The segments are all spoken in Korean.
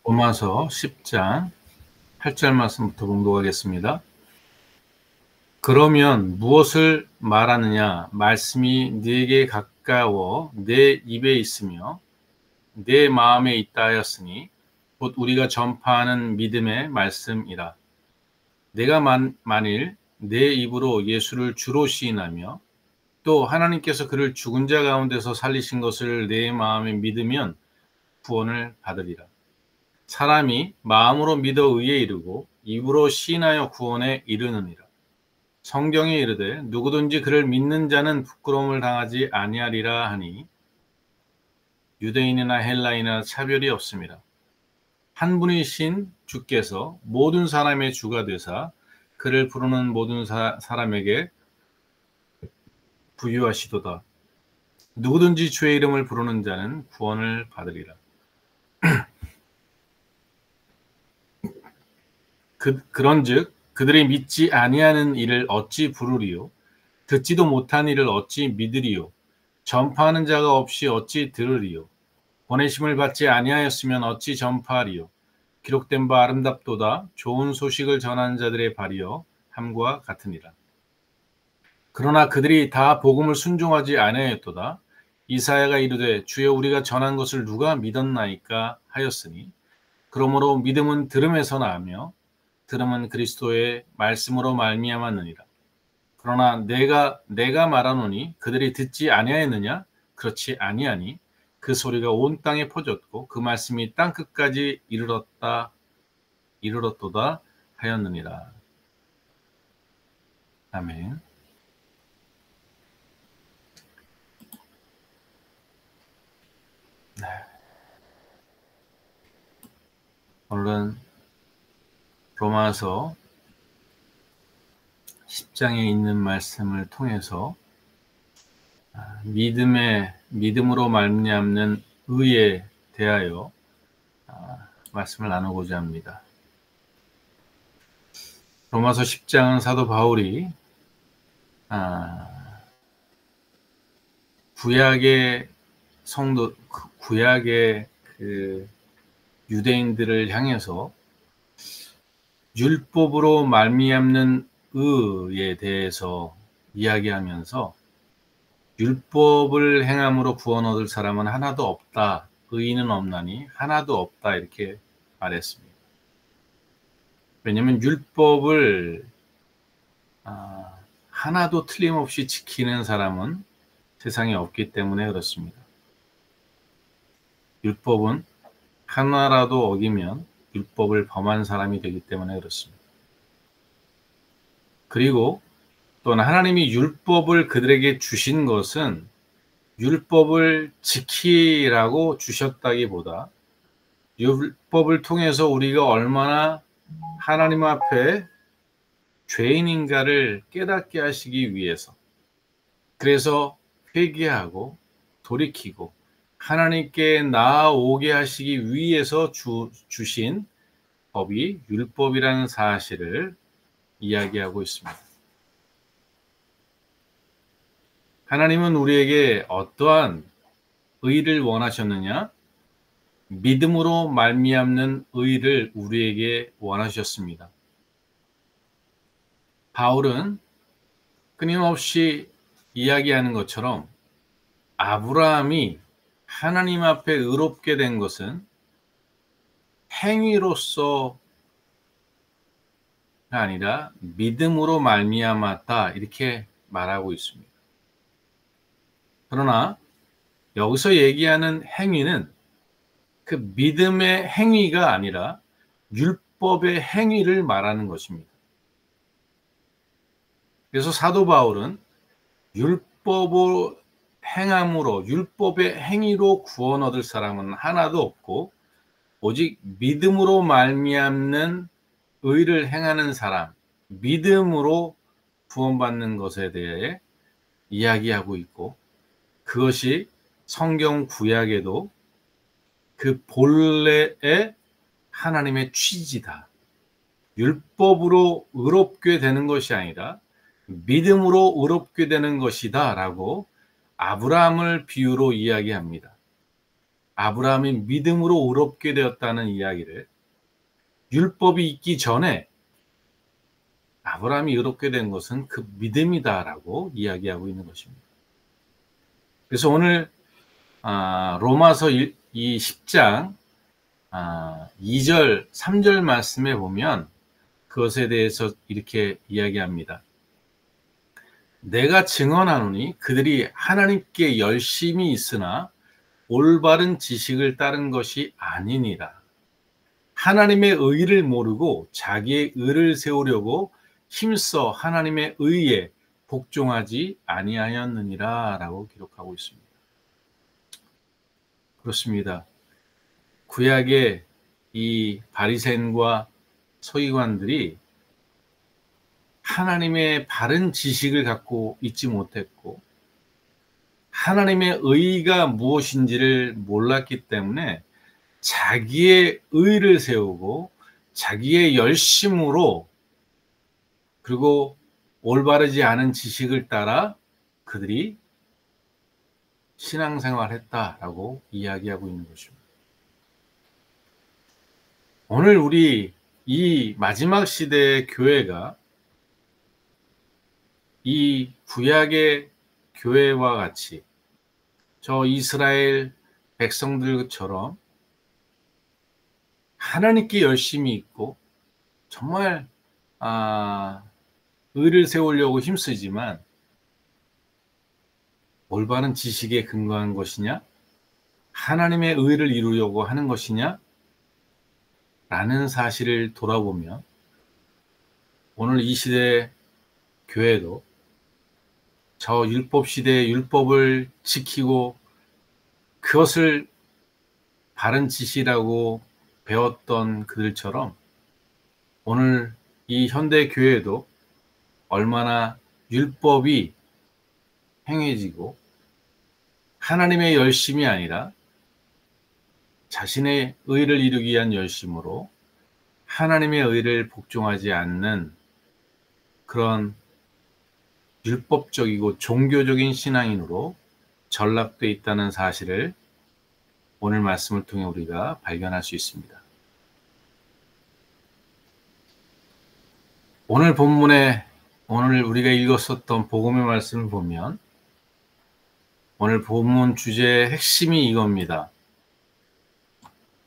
로마서 10장 8절 말씀부터 봉독하겠습니다. 그러면 무엇을 말하느냐? 말씀이 네게 가까워 내 입에 있으며 내 마음에 있다 하였으니 곧 우리가 전파하는 믿음의 말씀이라. 내가 만일 내 입으로 예수를 주로 시인하며 또 하나님께서 그를 죽은 자 가운데서 살리신 것을 내 마음에 믿으면 구원을 받으리라. 사람이 마음으로 믿어 의에 이르고 입으로 시인하여 구원에 이르느니라. 성경에 이르되 누구든지 그를 믿는 자는 부끄러움을 당하지 아니하리라 하니 유대인이나 헬라인이나 차별이 없습니다. 한 분이신 주께서 모든 사람의 주가 되사 그를 부르는 모든 사람에게 부유하시도다. 누구든지 주의 이름을 부르는 자는 구원을 받으리라. 그런즉 그들이 믿지 아니하는 일을 어찌 부르리요? 듣지도 못한 일을 어찌 믿으리요? 전파하는 자가 없이 어찌 들으리요? 보내심을 받지 아니하였으면 어찌 전파하리요? 기록된 바 아름답도다. 좋은 소식을 전하는 자들의 발이여 함과 같으니라. 그러나 그들이 다 복음을 순종하지 아니하였도다. 이사야가 이르되 주여 우리가 전한 것을 누가 믿었나이까 하였으니 그러므로 믿음은 들음에서 나며 들음은 그리스도의 말씀으로 말미암았느니라. 그러나 내가 말하노니 그들이 듣지 아니하였느냐? 그렇지 아니하니 그 소리가 온 땅에 퍼졌고 그 말씀이 땅 끝까지 이르렀도다 하였느니라. 아멘. 네. 오늘은 로마서 10장에 있는 말씀을 통해서 믿음으로 말미암는 의에 대하여 말씀을 나누고자 합니다. 로마서 10장은 사도 바울이 구약의 성도, 구약의 그 유대인들을 향해서 율법으로 말미암는 의에 대해서 이야기하면서 율법을 행함으로 구원 얻을 사람은 하나도 없다. 의인은 없나니 하나도 없다. 이렇게 말했습니다. 왜냐하면 율법을 하나도 틀림없이 지키는 사람은 세상에 없기 때문에 그렇습니다. 율법은 하나라도 어기면 율법을 범한 사람이 되기 때문에 그렇습니다. 그리고 또는 하나님이 율법을 그들에게 주신 것은 율법을 지키라고 주셨다기보다 율법을 통해서 우리가 얼마나 하나님 앞에 죄인인가를 깨닫게 하시기 위해서, 그래서 회개하고 돌이키고 하나님께 나아오게 하시기 위해서 주신 법이 율법이라는 사실을 이야기하고 있습니다. 하나님은 우리에게 어떠한 의를 원하셨느냐? 믿음으로 말미암는 의를 우리에게 원하셨습니다. 바울은 끊임없이 이야기하는 것처럼 아브라함이 하나님 앞에 의롭게 된 것은 행위로서가 아니라 믿음으로 말미암았다 이렇게 말하고 있습니다. 그러나 여기서 얘기하는 행위는 그 믿음의 행위가 아니라 율법의 행위를 말하는 것입니다. 그래서 사도 바울은 율법을 행함으로 율법의 행위로 구원 얻을 사람은 하나도 없고 오직 믿음으로 말미암는 의를 행하는 사람, 믿음으로 구원받는 것에 대해 이야기하고 있고 그것이 성경 구약에도 그 본래의 하나님의 취지다. 율법으로 의롭게 되는 것이 아니라 믿음으로 의롭게 되는 것이다 라고 아브라함을 비유로 이야기합니다. 아브라함이 믿음으로 의롭게 되었다는 이야기를 율법이 있기 전에 아브라함이 의롭게 된 것은 그 믿음이다라고 이야기하고 있는 것입니다. 그래서 오늘 로마서 이 10장 2절, 3절 말씀에 보면 그것에 대해서 이렇게 이야기합니다. 내가 증언하노니 그들이 하나님께 열심히 있으나 올바른 지식을 따른 것이 아니니라. 하나님의 의를 모르고 자기의 의를 세우려고 힘써 하나님의 의에 복종하지 아니하였느니라 라고 기록하고 있습니다. 그렇습니다. 구약의 이 바리새인과 서기관들이 하나님의 바른 지식을 갖고 있지 못했고 하나님의 의가 무엇인지를 몰랐기 때문에 자기의 의를 세우고 자기의 열심으로 그리고 올바르지 않은 지식을 따라 그들이 신앙생활했다라고 이야기하고 있는 것입니다. 오늘 우리 이 마지막 시대의 교회가 이 구약의 교회와 같이 저 이스라엘 백성들처럼 하나님께 열심히 있고 정말 의를 세우려고 힘쓰지만 올바른 지식에 근거한 것이냐? 하나님의 의를 이루려고 하는 것이냐? 라는 사실을 돌아보면 오늘 이 시대 교회도 저 율법 시대의 율법을 지키고 그것을 바른 지시라고 배웠던 그들처럼 오늘 이 현대 교회도 얼마나 율법이 행해지고 하나님의 열심이 아니라 자신의 의를 이루기 위한 열심으로 하나님의 의를 복종하지 않는 그런 율법적이고 종교적인 신앙인으로 전락되어 있다는 사실을 오늘 말씀을 통해 우리가 발견할 수 있습니다. 오늘 본문에 오늘 우리가 읽었었던 복음의 말씀을 보면 오늘 본문 주제의 핵심이 이겁니다.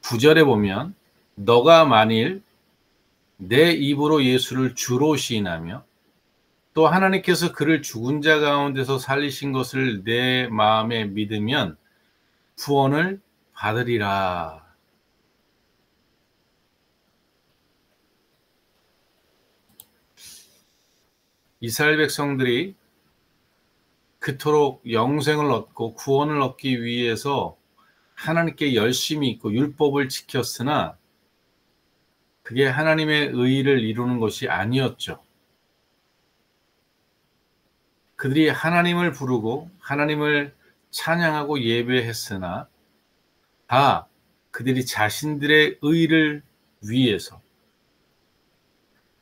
9절에 보면 너가 만일 내 입으로 예수를 주로 시인하며 또 하나님께서 그를 죽은 자 가운데서 살리신 것을 내 마음에 믿으면 구원을 받으리라. 이스라엘 백성들이 그토록 영생을 얻고 구원을 얻기 위해서 하나님께 열심히 있고 율법을 지켰으나 그게 하나님의 의를 이루는 것이 아니었죠. 그들이 하나님을 부르고 하나님을 찬양하고 예배했으나 다 그들이 자신들의 의를 위해서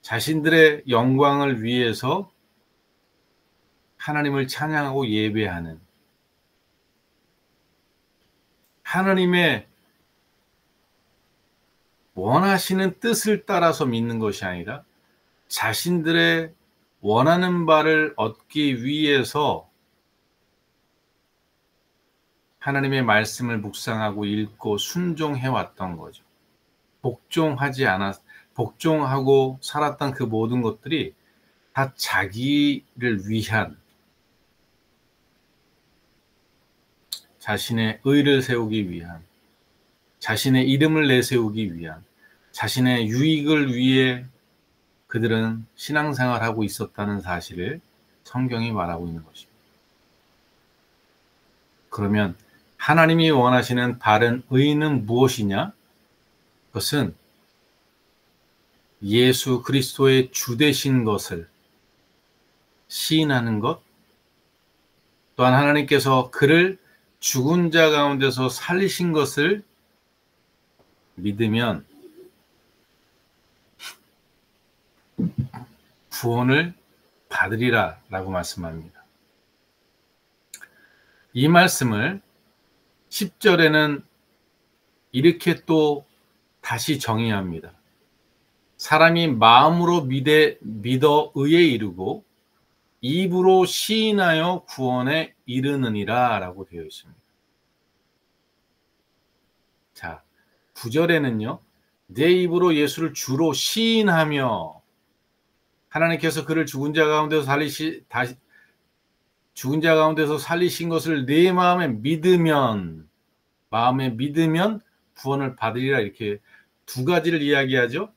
자신들의 영광을 위해서 하나님을 찬양하고 예배하는 하나님의 원하시는 뜻을 따라서 믿는 것이 아니라 자신들의 원하는 바를 얻기 위해서 하나님의 말씀을 묵상하고 읽고 순종해 왔던 거죠. 복종하고 살았던 그 모든 것들이 다 자기를 위한 자신의 의를 세우기 위한 자신의 이름을 내세우기 위한 자신의 유익을 위해 그들은 신앙생활하고 있었다는 사실을 성경이 말하고 있는 것입니다. 그러면 하나님이 원하시는 바른 의는 무엇이냐? 그것은 예수 그리스도의 주 되신 것을 시인하는 것, 또한 하나님께서 그를 죽은 자 가운데서 살리신 것을 믿으면 구원을 받으리라 라고 말씀합니다. 이 말씀을 10절에는 이렇게 또 다시 정의합니다. 사람이 마음으로 믿어 의에 이르고 입으로 시인하여 구원에 이르느니라 라고 되어 있습니다. 자, 9절에는요. 내 입으로 예수를 주로 시인하며 하나님께서 그를 죽은 자 가운데서 살리신 것을 내 마음에 믿으면 구원을 받으리라 이렇게 두 가지를 이야기하죠.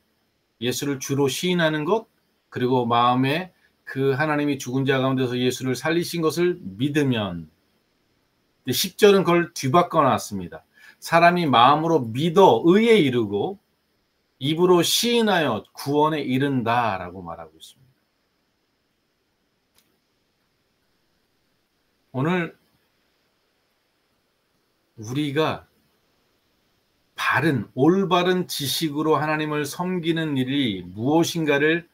예수를 주로 시인하는 것 그리고 마음에 그 하나님이 죽은 자 가운데서 예수를 살리신 것을 믿으면 10절은 그걸 뒤바꿔 놨습니다. 사람이 마음으로 믿어 의에 이르고 입으로 시인하여 구원에 이른다라고 말하고 있습니다. 오늘 우리가 올바른 지식으로 하나님을 섬기는 일이 무엇인가를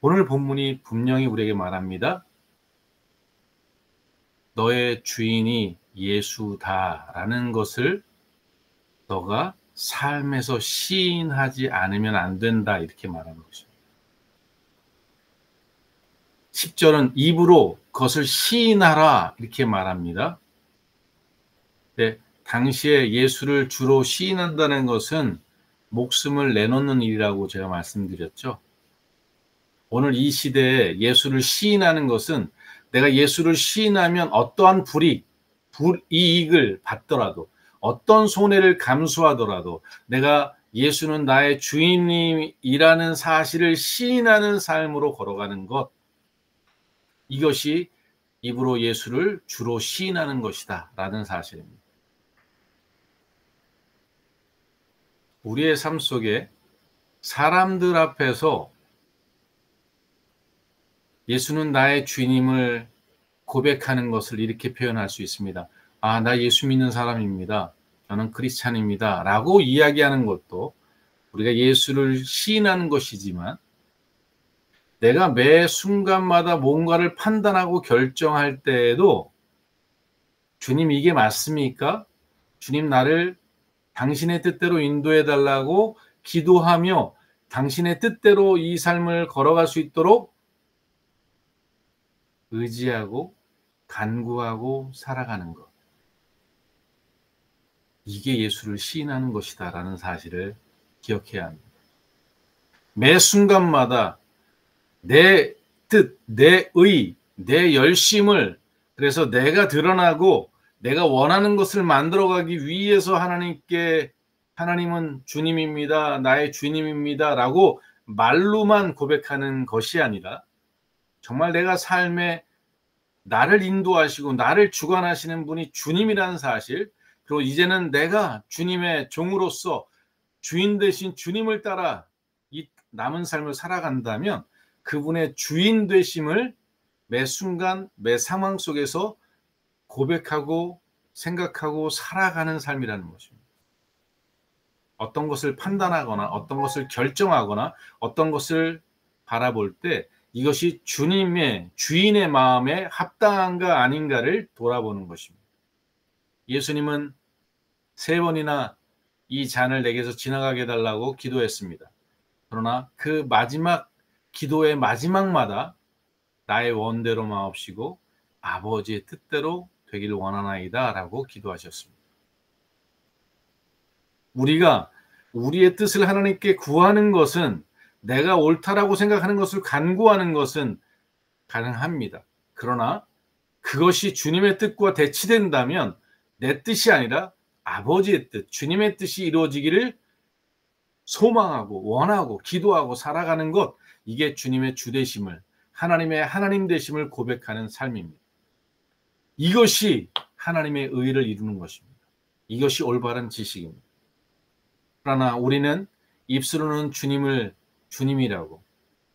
오늘 본문이 분명히 우리에게 말합니다. 너의 주인이 예수다라는 것을 너가 삶에서 시인하지 않으면 안 된다 이렇게 말하는 것입니다. 10절은 입으로 그것을 시인하라 이렇게 말합니다. 네, 당시에 예수를 주로 시인한다는 것은 목숨을 내놓는 일이라고 제가 말씀드렸죠. 오늘 이 시대에 예수를 시인하는 것은 내가 예수를 시인하면 어떠한 불이익을 받더라도 어떤 손해를 감수하더라도 내가 예수는 나의 주인이라는 사실을 시인하는 삶으로 걸어가는 것, 이것이 입으로 예수를 주로 시인하는 것이다 라는 사실입니다. 우리의 삶 속에 사람들 앞에서 예수는 나의 주님을 고백하는 것을 이렇게 표현할 수 있습니다. 아, 나 예수 믿는 사람입니다. 저는 크리스찬입니다. 라고 이야기하는 것도 우리가 예수를 시인하는 것이지만 내가 매 순간마다 뭔가를 판단하고 결정할 때에도 주님 이게 맞습니까? 주님 나를 당신의 뜻대로 인도해 달라고 기도하며 당신의 뜻대로 이 삶을 걸어갈 수 있도록 의지하고 간구하고 살아가는 것. 이게 예수를 시인하는 것이다 라는 사실을 기억해야 합니다. 매 순간마다 내 뜻, 내 의, 내 열심을 그래서 내가 드러나고 내가 원하는 것을 만들어가기 위해서 하나님은 주님입니다. 나의 주님입니다. 라고 말로만 고백하는 것이 아니라 정말 내가 삶에 나를 인도하시고 나를 주관하시는 분이 주님이라는 사실, 그리고 이제는 내가 주님의 종으로서 주인 되신 주님을 따라 이 남은 삶을 살아간다면 그분의 주인 되심을 매 순간 매 상황 속에서 고백하고 생각하고 살아가는 삶이라는 것입니다. 어떤 것을 판단하거나 어떤 것을 결정하거나 어떤 것을 바라볼 때 이것이 주인의 마음에 합당한가 아닌가를 돌아보는 것입니다. 예수님은 3번이나 이 잔을 내게서 지나가게 해달라고 기도했습니다. 그러나 그 마지막 기도의 마지막마다 나의 원대로 마옵시고 아버지의 뜻대로 되기를 원하나이다 라고 기도하셨습니다. 우리가 우리의 뜻을 하나님께 구하는 것은 내가 옳다라고 생각하는 것을 간구하는 것은 가능합니다. 그러나 그것이 주님의 뜻과 대치된다면 내 뜻이 아니라 아버지의 뜻, 주님의 뜻이 이루어지기를 소망하고 원하고 기도하고 살아가는 것, 이게 주님의 주되심을, 하나님의 하나님 되심을 고백하는 삶입니다. 이것이 하나님의 의를 이루는 것입니다. 이것이 올바른 지식입니다. 그러나 우리는 입술로는 주님을 주님이라고,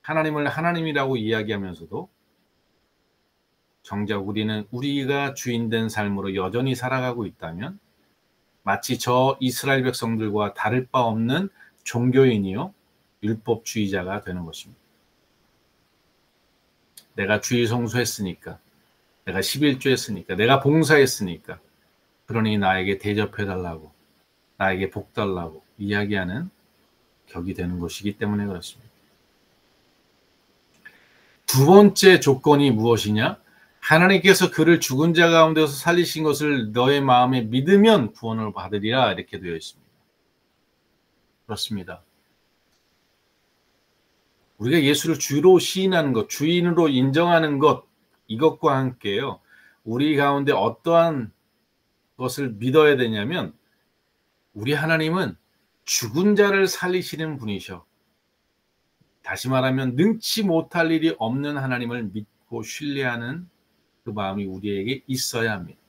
하나님을 하나님이라고 이야기하면서도 정작 우리는 우리가 주인된 삶으로 여전히 살아가고 있다면 마치 저 이스라엘 백성들과 다를 바 없는 종교인이요 율법주의자가 되는 것입니다. 내가 주일 성수했으니까, 내가 11조 했으니까, 내가 봉사했으니까, 그러니 나에게 대접해달라고, 나에게 복 달라고 이야기하는 격이 되는 것이기 때문에 그렇습니다. 두 번째 조건이 무엇이냐? 하나님께서 그를 죽은 자 가운데서 살리신 것을 너의 마음에 믿으면 구원을 받으리라 이렇게 되어 있습니다. 그렇습니다. 우리가 예수를 주로 시인하는 것, 주인으로 인정하는 것, 이것과 함께요. 우리 가운데 어떠한 것을 믿어야 되냐면 우리 하나님은 죽은 자를 살리시는 분이셔. 다시 말하면 능치 못할 일이 없는 하나님을 믿고 신뢰하는 그 마음이 우리에게 있어야 합니다.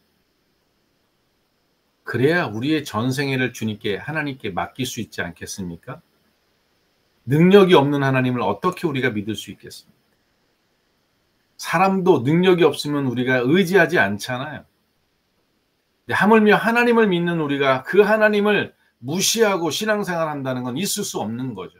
그래야 우리의 전생애를 주님께 하나님께 맡길 수 있지 않겠습니까? 능력이 없는 하나님을 어떻게 우리가 믿을 수 있겠습니까? 사람도 능력이 없으면 우리가 의지하지 않잖아요. 하물며 하나님을 믿는 우리가 그 하나님을 무시하고 신앙생활 한다는 건 있을 수 없는 거죠.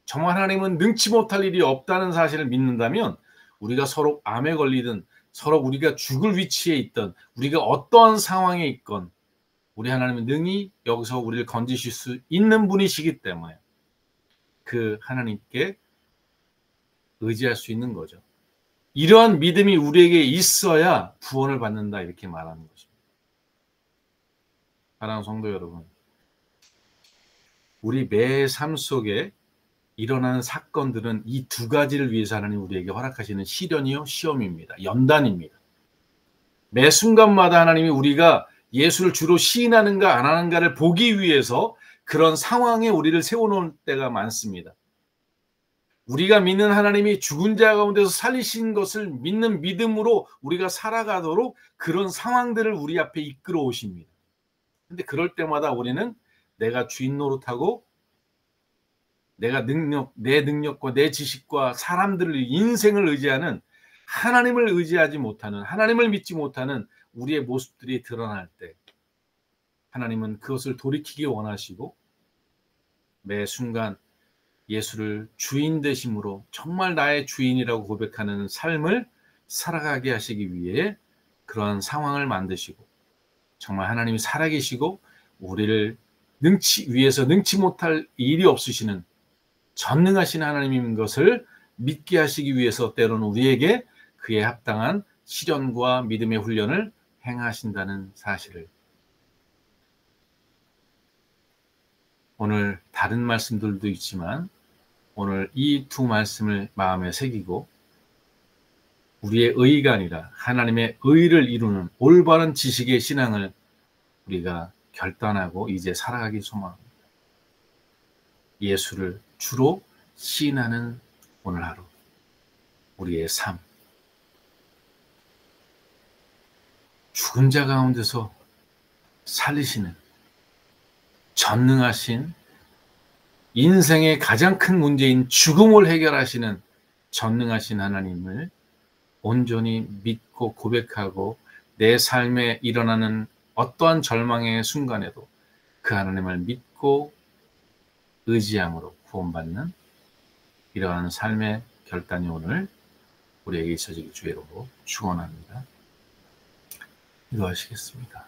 정말 하나님은 능치 못할 일이 없다는 사실을 믿는다면 우리가 서로 암에 걸리든 서로 우리가 죽을 위치에 있던 우리가 어떠한 상황에 있건 우리 하나님은 능히 여기서 우리를 건지실 수 있는 분이시기 때문에 그 하나님께 의지할 수 있는 거죠. 이러한 믿음이 우리에게 있어야 구원을 받는다 이렇게 말하는 것입니다. 사랑하는 성도 여러분, 우리 매 삶 속에 일어나는 사건들은 이 두 가지를 위해서 하나님 우리에게 허락하시는 시련이요 시험입니다. 연단입니다. 매 순간마다 하나님이 우리가 예수를 주로 시인하는가 안 하는가를 보기 위해서 그런 상황에 우리를 세워놓을 때가 많습니다. 우리가 믿는 하나님이 죽은 자 가운데서 살리신 것을 믿는 믿음으로 우리가 살아가도록 그런 상황들을 우리 앞에 이끌어 오십니다. 근데 그럴 때마다 우리는 내가 주인 노릇하고 내가 내 능력과 내 지식과 사람들을 인생을 의지하는 하나님을 의지하지 못하는 하나님을 믿지 못하는 우리의 모습들이 드러날 때 하나님은 그것을 돌이키기 원하시고 매 순간 예수를 주인 되심으로 정말 나의 주인이라고 고백하는 삶을 살아가게 하시기 위해 그러한 상황을 만드시고 정말 하나님이 살아계시고 우리를 위해서 능치 못할 일이 없으시는 전능하신 하나님인 것을 믿게 하시기 위해서 때로는 우리에게 그에 합당한 시련과 믿음의 훈련을 행하신다는 사실을 오늘 다른 말씀들도 있지만 오늘 이 두 말씀을 마음에 새기고 우리의 의가 아니라 하나님의 의를 이루는 올바른 지식의 신앙을 우리가 결단하고 이제 살아가기 소망합니다. 예수를 주로 시인하는 오늘 하루 우리의 삶 죽은 자 가운데서 살리시는 전능하신 인생의 가장 큰 문제인 죽음을 해결하시는 전능하신 하나님을 온전히 믿고 고백하고 내 삶에 일어나는 어떠한 절망의 순간에도 그 하나님을 믿고 의지함으로 구원받는 이러한 삶의 결단이 오늘 우리에게 있어지기 주의로 축원합니다. 기도하시겠습니다.